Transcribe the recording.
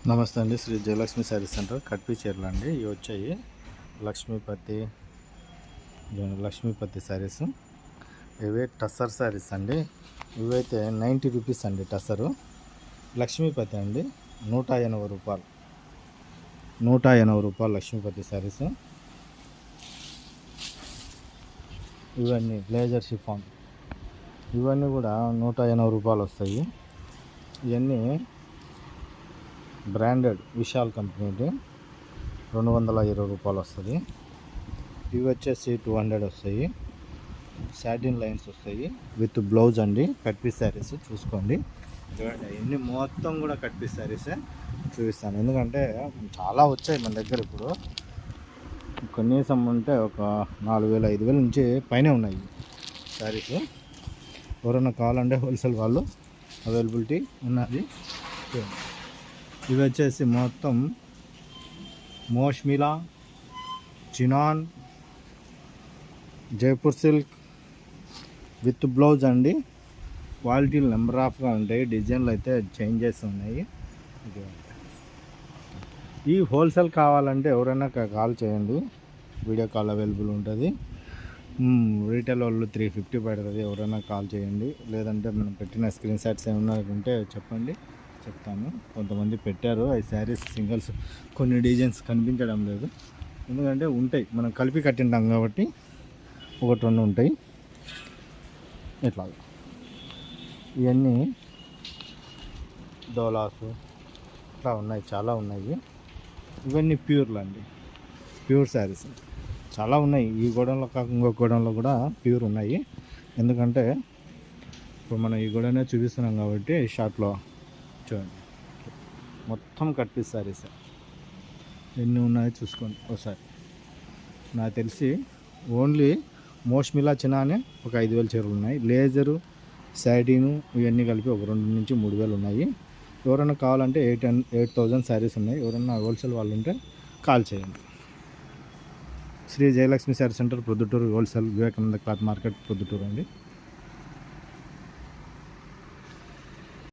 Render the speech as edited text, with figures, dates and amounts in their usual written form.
నమస్తే అండి. శ్రీ జయలక్ష్మి శారీస్ సెంటర్ కట్పి చీరలు అండి. ఇవి వచ్చాయి లక్ష్మీపతి శారీస్. ఇవే టస్సర్ శారీస్ అండి. ఇవైతే 90 రూపీస్ అండి టస్సరు. లక్ష్మీపతి అండి 180 రూపాయలు. 180 రూపాయలు లక్ష్మీపతి శారీస్. ఇవన్నీ బ్లేజర్ షిఫాన్, ఇవన్నీ కూడా 180 రూపాయలు వస్తాయి. ఇవన్నీ బ్రాండెడ్ విశాల్ కంపెనీది 220 రూపాయలు వస్తుంది. ఇవి వచ్చేసి 200 వస్తాయి. సాటిన్ లైన్స్ వస్తాయి విత్ బ్లౌజ్ అండి. కట్ పీస్ శారీస్ చూసుకోండి. ఇవన్నీ మొత్తం కూడా కట్ పీస్ శారీసే చూపిస్తాను, ఎందుకంటే చాలా వచ్చాయి మన దగ్గర. ఇప్పుడు కనీసం ఉంటే ఒక 4000 5000 నుంచి పైనే ఉన్నాయి శారీస్. ఎవరైనా కావాలంటే హోల్సేల్ వాళ్ళు అవైలబిలిటీ ఉన్నది. ఇవి వచ్చేసి మొత్తం మోష్మిలా, chinon, Jaipur silk with blouse అండి. క్వాలిటీలు నెంబర్ ఆఫ్గా ఉంటాయి. డిజైన్లు అయితే చేంజ్ చేస్తూ ఉన్నాయి. ఈ హోల్సేల్ కావాలంటే ఎవరైనా కాల్ చేయండి, వీడియో కాల్ అవైలబుల్ ఉంటుంది. రీటైల్ వాళ్ళు 350 పడుతుంది. ఎవరైనా కాల్ చేయండి. లేదంటే మనం పెట్టిన స్క్రీన్ షాట్స్ ఏమన్నా ఉంటే చెప్పండి, చెప్తాను. కొంతమంది పెట్టారు ఈ శారీస్ సింగిల్స్, కొన్ని డిజైన్స్ కనిపించడం లేదు. ఎందుకంటే ఉంటాయి, మనం కలిపి కట్టింటాం కాబట్టి 1-2 ఉంటాయి. ఇట్లా ఇవన్నీ డోలాసు ఇట్లా ఉన్నాయి, చాలా ఉన్నాయి. ఇవన్నీ ప్యూర్లు అండి, ప్యూర్ శారీస్ చాలా ఉన్నాయి. ఈ గోడంలో కాక ఇంకొక గోడంలో కూడా ప్యూర్ ఉన్నాయి. ఎందుకంటే ఇప్పుడు మనం ఈ గోడనే చూపిస్తున్నాం కాబట్టి షార్ట్లో చూడండి. మొత్తం కట్ పీస్ శారీస్ ఎన్ని ఉన్నాయో చూసుకోండి ఒకసారి. నాకు తెలిసి ఓన్లీ మోష్మిలా చినానే ఒక 5000 చీరలు ఉన్నాయి. లేజరు, సాటిను ఇవన్నీ కలిపి ఒక 2 నుంచి 3000 ఉన్నాయి. ఎవరైనా కావాలంటే 8000 శారీస్ ఉన్నాయి. ఎవరైనా హోల్సేల్ వాళ్ళు ఉంటే కాల్ చేయండి. Sri Jayalakshmi sari centre, Proddatur wholesale, Vivekananda cloth market, Proddatur అండి.